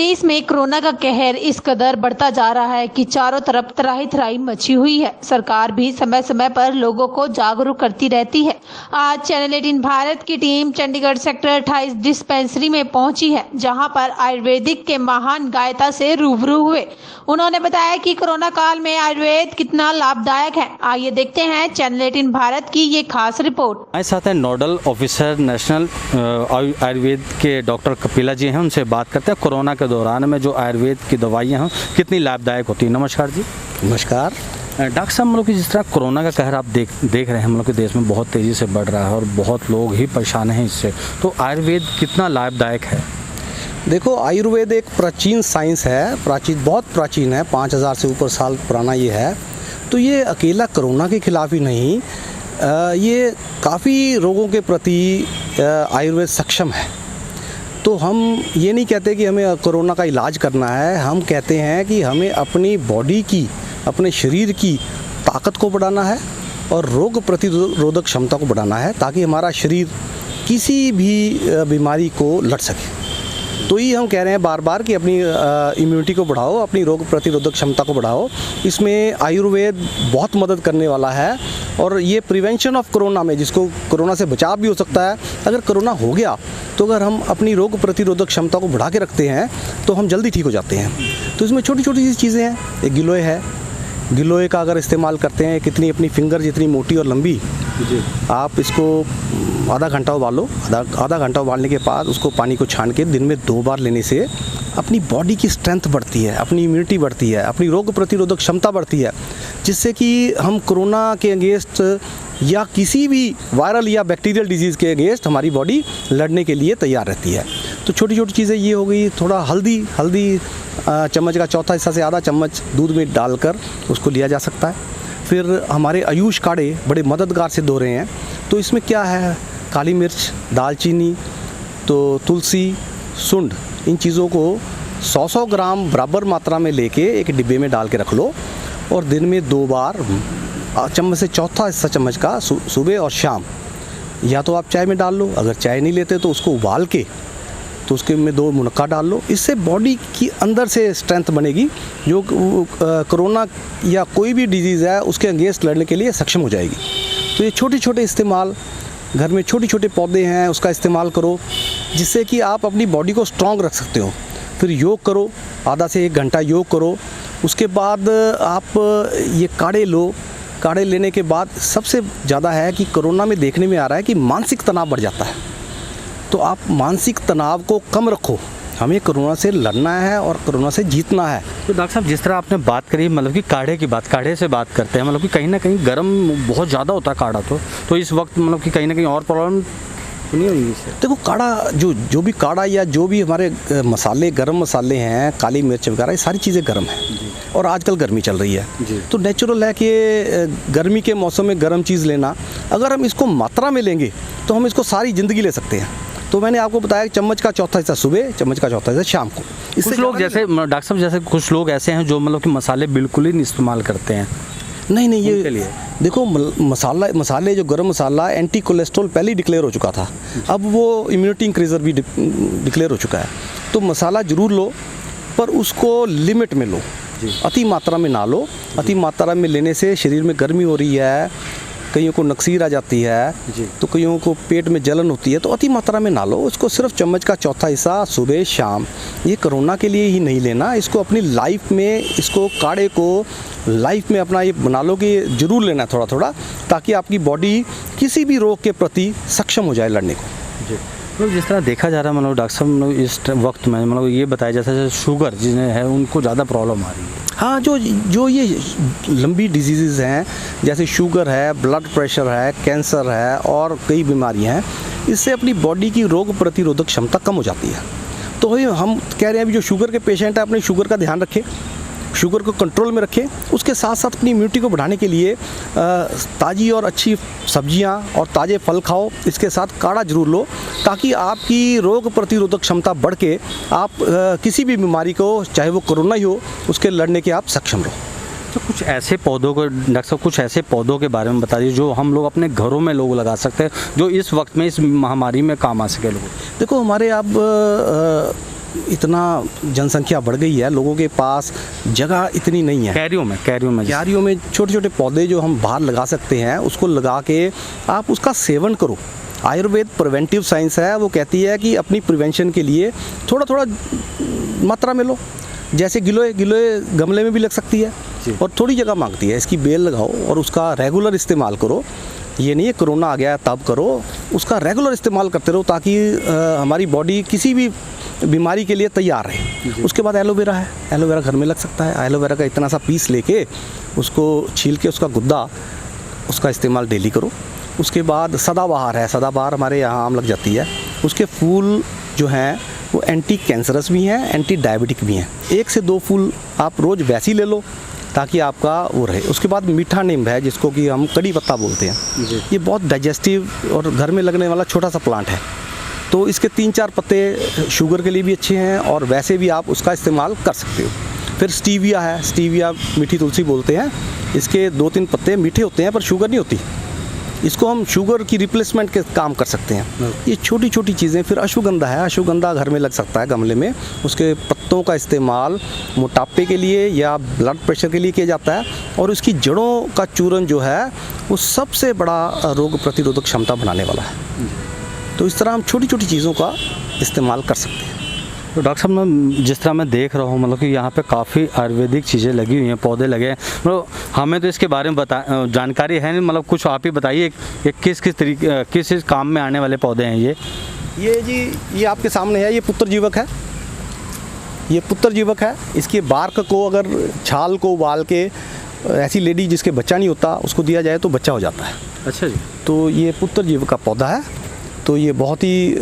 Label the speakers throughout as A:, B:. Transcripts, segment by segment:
A: देश में कोरोना का कहर इस कदर बढ़ता जा रहा है कि चारों तरफ त्राही त्राही मची हुई है। सरकार भी समय समय पर लोगों को जागरूक करती रहती है। आज चैनल 18 भारत की टीम चंडीगढ़ सेक्टर 28 डिस्पेंसरी में पहुंची है, जहां पर आयुर्वेदिक के महान गायता से रूबरू हुए। उन्होंने बताया कि कोरोना काल में आयुर्वेद कितना लाभदायक है। आइए देखते हैं चैनल 18 भारत की ये खास रिपोर्ट।
B: हमारे साथ हैं नोडल ऑफिसर नेशनल आयुर्वेद के डॉक्टर कपिला जी हैं। उनसे बात करते हैं कोरोना के दौरान में जो आयुर्वेद की दवाइयाँ हैं कितनी लाभदायक होती है। नमस्कार जी।
C: नमस्कार
B: डॉक्टर साहब, हम लोग की जिस तरह कोरोना का कहर आप देख रहे हैं, हम लोग के देश में बहुत तेज़ी से बढ़ रहा है और बहुत लोग ही परेशान हैं इससे, तो आयुर्वेद कितना लाभदायक है?
C: देखो, आयुर्वेद एक प्राचीन साइंस है, बहुत प्राचीन है, 5000 से ऊपर साल पुराना ये है। तो ये अकेला कोरोना के खिलाफ ही नहीं, ये काफ़ी रोगों के प्रति आयुर्वेद सक्षम है। तो हम ये नहीं कहते कि हमें कोरोना का इलाज करना है, हम कहते हैं कि हमें अपनी बॉडी की, अपने शरीर की ताकत को बढ़ाना है और रोग प्रतिरोधक क्षमता को बढ़ाना है, ताकि हमारा शरीर किसी भी बीमारी को लड़ सके। तो ये हम कह रहे हैं बार बार कि अपनी इम्यूनिटी को बढ़ाओ, अपनी रोग प्रतिरोधक क्षमता को बढ़ाओ। इसमें आयुर्वेद बहुत मदद करने वाला है। और ये प्रिवेंशन ऑफ कोरोना में, जिसको कोरोना से बचाव भी हो सकता है। अगर कोरोना हो गया तो अगर हम अपनी रोग प्रतिरोधक क्षमता को बढ़ा के रखते हैं तो हम जल्दी ठीक हो जाते हैं। तो इसमें छोटी छोटी सी चीज़ें हैं। एक गिलोय है, गिलोय का अगर इस्तेमाल करते हैं, कितनी अपनी फिंगर जितनी मोटी और लंबी जी, आप इसको आधा घंटा उबालो। आधा घंटा उबालने के बाद उसको पानी को छान के दिन में 2 बार लेने से अपनी बॉडी की स्ट्रेंथ बढ़ती है, अपनी इम्यूनिटी बढ़ती है, अपनी रोग प्रतिरोधक क्षमता बढ़ती है, जिससे कि हम कोरोना के अगेंस्ट या किसी भी वायरल या बैक्टीरियल डिजीज़ के अगेंस्ट हमारी बॉडी लड़ने के लिए तैयार रहती है। तो छोटी छोटी चीज़ें ये हो गई। थोड़ा हल्दी चम्मच का चौथा हिस्सा से आधा चम्मच दूध में डालकर उसको लिया जा सकता है। फिर हमारे आयुष काढ़े बड़े मददगार सिद्ध हो रहे हैं। तो इसमें क्या है, काली मिर्च, दालचीनी, तो तुलसी, सुंड, इन चीज़ों को 100 ग्राम बराबर मात्रा में लेके एक डिब्बे में डाल के रख लो और दिन में 2 बार चम्मच से चौथा हिस्सा चम्मच का सुबह और शाम, या तो आप चाय में डाल लो, अगर चाय नहीं लेते तो उसको उबाल के तो उसके में 2 मुनक्का डाल लो। इससे बॉडी की अंदर से स्ट्रेंथ बनेगी, जो कोरोना या कोई भी डिजीज़ है उसके अगेंस्ट लड़ने के लिए सक्षम हो जाएगी। तो ये छोटे छोटे इस्तेमाल, घर में छोटे छोटे पौधे हैं उसका इस्तेमाल करो, जिससे कि आप अपनी बॉडी को स्ट्रॉन्ग रख सकते हो। फिर योग करो, आधा से 1 घंटा योग करो। उसके बाद आप ये काढ़े लो। काढ़े लेने के बाद सबसे ज़्यादा है कि कोरोना में देखने में आ रहा है कि मानसिक तनाव बढ़ जाता है। तो आप मानसिक तनाव को कम रखो। हमें कोरोना से लड़ना है और कोरोना से जीतना है।
B: तो डॉक्टर साहब, जिस तरह आपने बात करी, मतलब कि काढ़े से बात करते हैं, मतलब कि कहीं ना कहीं गर्म बहुत ज़्यादा होता है काढ़ा, तो इस वक्त मतलब कि कहीं ना कहीं और प्रॉब्लम नहीं होगी इससे? देखो,
C: काढ़ा जो भी काढ़ा या जो भी हमारे मसाले, गरम मसाले हैं, काली मिर्च वगैरह, ये सारी चीज़ें गर्म हैं और आजकल गर्मी चल रही है। तो नेचुरल है कि गर्मी के मौसम में गर्म चीज़ लेना। अगर हम इसको मात्रा में लेंगे तो हम इसको सारी ज़िंदगी ले सकते हैं। तो मैंने आपको बताया चम्मच का चौथा हिस्सा सुबह, चम्मच का चौथा हिस्सा शाम को।
B: कुछ लोग जैसे डॉक्टर साहब, जैसे कुछ लोग ऐसे हैं जो मतलब कि मसाले बिल्कुल ही नहीं इस्तेमाल करते हैं।
C: नहीं, ये देखो, मसाले जो गरम मसाला एंटी कोलेस्ट्रॉल पहले ही डिक्लेयर हो चुका था, अब वो इम्यूनिटी इंक्रीज़र भी डिक्लेयर हो चुका है। तो मसाला ज़रूर लो, पर उसको लिमिट में लो, अति मात्रा में ना लो। अति मात्रा में लेने से शरीर में गर्मी हो रही है, कईयों को नक्सीर आ जाती है, तो कईयों को पेट में जलन होती है। तो अति मात्रा में ना लो, उसको सिर्फ चम्मच का चौथा हिस्सा सुबह शाम। ये कोरोना के लिए ही नहीं लेना, इसको अपनी लाइफ में, इसको काढ़े को लाइफ में अपना ये बना लो कि ज़रूर लेना थोड़ा थोड़ा, ताकि आपकी बॉडी किसी भी रोग के प्रति सक्षम हो जाए लड़ने को।
B: जी, तो जिस तरह देखा जा रहा है, मतलब डॉक्टर साहब इस वक्त में मतलब ये बताया जैसे शुगर जिन्हें है उनको ज़्यादा प्रॉब्लम आ रही है।
C: हाँ, जो ये लंबी डिजीज़ हैं, जैसे शुगर है, ब्लड प्रेशर है, कैंसर है और कई बीमारियां हैं, इससे अपनी बॉडी की रोग प्रतिरोधक क्षमता कम हो जाती है। तो हम कह रहे हैं अभी जो शुगर के पेशेंट हैं, अपने शुगर का ध्यान रखें, शुगर को कंट्रोल में रखें। उसके साथ साथ अपनी इम्यूनिटी को बढ़ाने के लिए ताज़ी और अच्छी सब्जियां और ताज़े फल खाओ। इसके साथ काढ़ा जरूर लो, ताकि आपकी रोग प्रतिरोधक क्षमता बढ़ के आप किसी भी बीमारी को, चाहे वो कोरोना ही हो, उसके लड़ने के आप सक्षम रहो।
B: तो कुछ ऐसे पौधों को डॉक्टर साहब, कुछ ऐसे पौधों के बारे में बता दीजिए जो हम लोग अपने घरों में लोग लगा सकते हैं, जो इस वक्त में, इस महामारी में काम आ सके लोग।
C: देखो, हमारे अब इतना जनसंख्या बढ़ गई है, लोगों के पास जगह इतनी नहीं है।
B: क्यारियों में
C: क्यारियों में छोटे छोटे पौधे जो हम बाहर लगा सकते हैं, उसको लगा के आप उसका सेवन करो। आयुर्वेद प्रिवेंटिव साइंस है, वो कहती है कि अपनी प्रिवेंशन के लिए थोड़ा थोड़ा मात्रा में लो। जैसे गिलोय गमले में भी लग सकती है और थोड़ी जगह मांगती है। इसकी बेल लगाओ और उसका रेगुलर इस्तेमाल करो। ये नहीं है कोरोना आ गया तब करो, उसका रेगुलर इस्तेमाल करते रहो ताकि हमारी बॉडी किसी भी बीमारी के लिए तैयार रहे। उसके बाद एलोवेरा है, एलोवेरा घर में लग सकता है। एलोवेरा का इतना सा पीस लेके उसको छील के उसका गुद्दा, उसका इस्तेमाल डेली करो। उसके बाद सदाबहार है, सदाबहार हमारे यहाँ आम लग जाती है। उसके फूल जो हैं वो एंटी कैंसरस भी हैं, एंटी डायबिटिक भी हैं। 1 से 2 फूल आप रोज़ वैसे ही ले लो ताकि आपका वो रहे। उसके बाद मीठा नीम है, जिसको कि हम कड़ी पत्ता बोलते हैं। ये बहुत डाइजेस्टिव और घर में लगने वाला छोटा सा प्लांट है। तो इसके 3-4 पत्ते शुगर के लिए भी अच्छे हैं और वैसे भी आप उसका इस्तेमाल कर सकते हो। फिर स्टीविया है, स्टीविया मीठी तुलसी बोलते हैं। इसके 2-3 पत्ते मीठे होते हैं पर शुगर नहीं होती। इसको हम शुगर की रिप्लेसमेंट के काम कर सकते हैं। ये छोटी छोटी चीज़ें। फिर अश्वगंधा है, अश्वगंधा घर में लग सकता है गमले में। उसके पत्तों का इस्तेमाल मोटापे के लिए या ब्लड प्रेशर के लिए किया जाता है और उसकी जड़ों का चूरन जो है वो सबसे बड़ा रोग प्रतिरोधक क्षमता बनाने वाला है। तो इस तरह हम छोटी छोटी चीज़ों का इस्तेमाल कर सकते हैं।
B: तो डॉक्टर साहब, मैं जिस तरह मैं देख रहा हूँ मतलब कि यहाँ पे काफ़ी आयुर्वेदिक चीज़ें लगी हुई हैं, पौधे लगे हैं। मतलब हमें तो इसके बारे में जानकारी है नहीं, मतलब कुछ आप ही बताइए किस काम में आने वाले पौधे हैं ये
C: जी ये आपके सामने है, ये पुत्र जीवक है। ये पुत्र जीवक है। इसके बार्क को अगर छाल को उबाल के ऐसी लेडी जिसके बच्चा नहीं होता उसको दिया जाए तो बच्चा हो जाता है।
B: अच्छा जी।
C: तो ये पुत्र जीवक का पौधा है। तो ये बहुत ही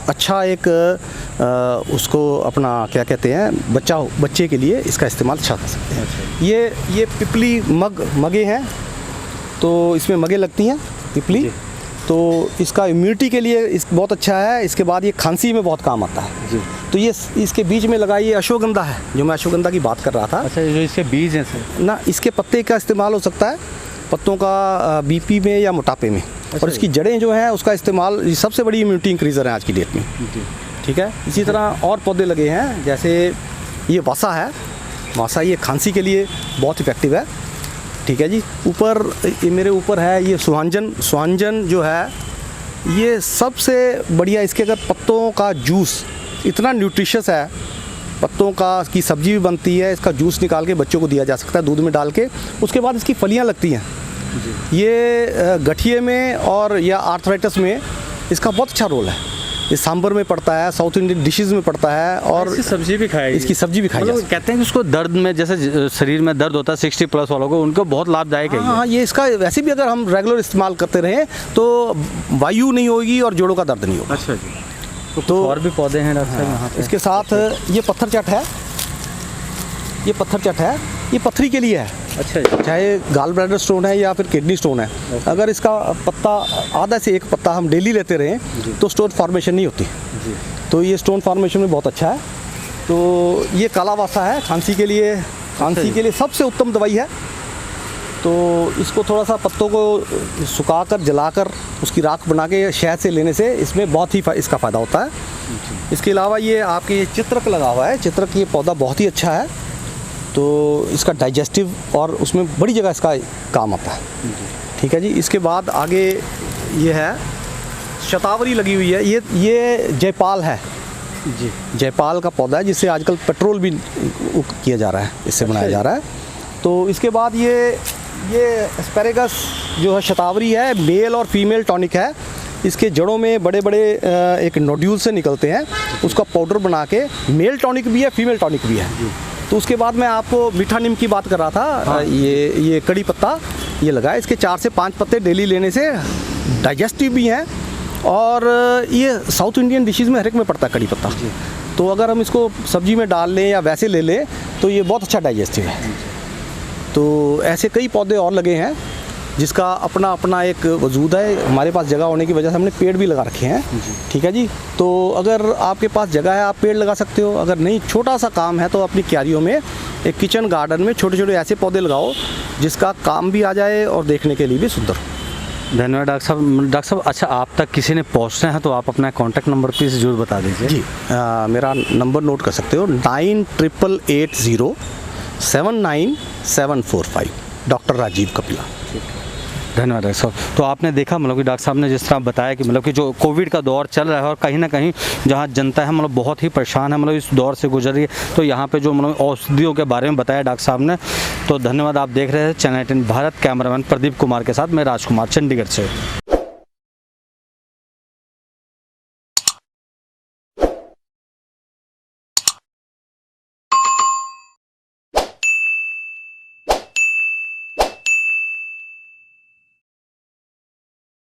C: अच्छा एक उसको अपना क्या कहते हैं बच्चे के लिए इसका इस्तेमाल अच्छा कर सकते हैं। अच्छा। ये पिपली मगे हैं, तो इसमें मगे लगती हैं पिपली। तो इसका इम्यूनिटी के लिए बहुत अच्छा है। इसके बाद ये खांसी में बहुत काम आता है जी। तो ये इसके बीच में लगा ये अश्वगंधा है, जो मैं अश्वगंधा की बात कर रहा था।
B: अच्छा, जो इसके बीज हैं सर
C: ना, इसके पत्ते का इस्तेमाल हो सकता है, पत्तों का बीपी में या मोटापे में।
B: अच्छा।
C: और इसकी जड़ें जो हैं उसका इस्तेमाल सबसे बड़ी इम्यूनिटी इंक्रीज़र है आज की डेट में। ठीक है। इसी तरह और पौधे लगे हैं, जैसे ये वासा है। वासा ये खांसी के लिए बहुत इफ़ेक्टिव है। ठीक है जी। ऊपर ये मेरे ऊपर है ये सुहांजन जो है ये सबसे बढ़िया। इसके अगर पत्तों का जूस इतना न्यूट्रिशियस है, पत्तों की सब्जी भी बनती है, इसका जूस निकाल के बच्चों को दिया जा सकता है दूध में डाल के। उसके बाद इसकी फलियां लगती हैं। ये गठिए में और या आर्थराइटिस में इसका बहुत अच्छा रोल है। ये सांभर में पड़ता है, साउथ इंडियन डिशेस में पड़ता है और
B: इसकी सब्जी भी खाई
C: जा सकती है।
B: कहते हैं कि उसको दर्द में, जैसे शरीर में दर्द होता है 60+ वालों को, उनको बहुत लाभदायक है।
C: हाँ, ये इसका वैसे भी अगर हम रेगुलर इस्तेमाल करते रहें तो वायु नहीं होगी और जोड़ों का दर्द नहीं होगा।
B: अच्छा जी। तो और भी पौधे हैं डॉक्टर साहब यहाँ पे?
C: इसके साथ ये पत्थर चट है। ये पत्थर चट है, ये पथरी के लिए है।
B: अच्छा जी।
C: चाहे गाल ब्लैडर स्टोन है या फिर किडनी स्टोन है, अगर इसका पत्ता आधा से एक पत्ता हम डेली लेते रहें तो स्टोन फॉर्मेशन नहीं होती जी। तो ये स्टोन फॉर्मेशन में बहुत अच्छा है। तो ये कालावासा है, खांसी के लिए सबसे उत्तम दवाई है। तो इसको थोड़ा सा पत्तों को सुखाकर जलाकर उसकी राख बना के शहद से लेने से इसमें बहुत ही इसका फ़ायदा होता है। इसके अलावा ये आपके ये चित्रक लगा हुआ है। चित्रक ये पौधा बहुत ही अच्छा है। तो इसका डाइजेस्टिव और उसमें बड़ी जगह इसका काम आता है। ठीक है जी। इसके बाद आगे ये है शतावरी लगी हुई है। ये जयपाल है जी। जयपाल का पौधा है जिससे आजकल पेट्रोल भी किया जा रहा है, इससे बनाया जा रहा है। तो इसके बाद ये एस्पेरेगस जो है शतावरी है, मेल और फीमेल टॉनिक है। इसके जड़ों में बड़े बड़े एक नोड्यूल से निकलते हैं, उसका पाउडर बना के मेल टॉनिक भी है, फीमेल टॉनिक भी है। तो उसके बाद मैं आपको मीठा नीम की बात कर रहा था। हाँ। ये कड़ी पत्ता ये लगा है। इसके 4 से 5 पत्ते डेली लेने से डाइजेस्टिव भी हैं और ये साउथ इंडियन डिशेस में हर एक में पड़ता है कड़ी पत्ता। तो अगर हम इसको सब्जी में डाल लें या वैसे ले लें तो ये बहुत अच्छा डाइजेस्टिव है। तो ऐसे कई पौधे और लगे हैं जिसका अपना अपना एक वजूद है। हमारे पास जगह होने की वजह से हमने पेड़ भी लगा रखे हैं। ठीक है जी। तो अगर आपके पास जगह है आप पेड़ लगा सकते हो। अगर नहीं, छोटा सा काम है तो अपनी क्यारियों में एक किचन गार्डन में छोटे छोटे ऐसे पौधे लगाओ जिसका काम भी आ जाए और देखने के लिए भी सुंदर हो।
B: धन्यवाद डॉक्टर साहब। डॉक्टर साहब, अच्छा आप तक किसी ने पहुँचना है तो आप अपना कॉन्टैक्ट नंबर प्लीज़ जरूर बता दीजिए।
C: जी, मेरा नंबर नोट कर सकते हो, 9880797745, डॉक्टर राजीव कपिला।
B: धन्यवाद डॉक्टर साहब। तो आपने देखा मतलब कि डॉक्टर साहब ने जिस तरह बताया कि मतलब कि जो कोविड का दौर चल रहा है और कहीं ना कहीं जहाँ जनता है मतलब बहुत ही परेशान है, मतलब इस दौर से गुजर रही है, तो यहाँ पे जो मतलब औषधियों के बारे में बताया डॉक्टर साहब ने। तो धन्यवाद। आप देख रहे हैं चैनल 18 भारत, कैमरामैन प्रदीप कुमार के साथ मैं राजकुमार, चंडीगढ़ से।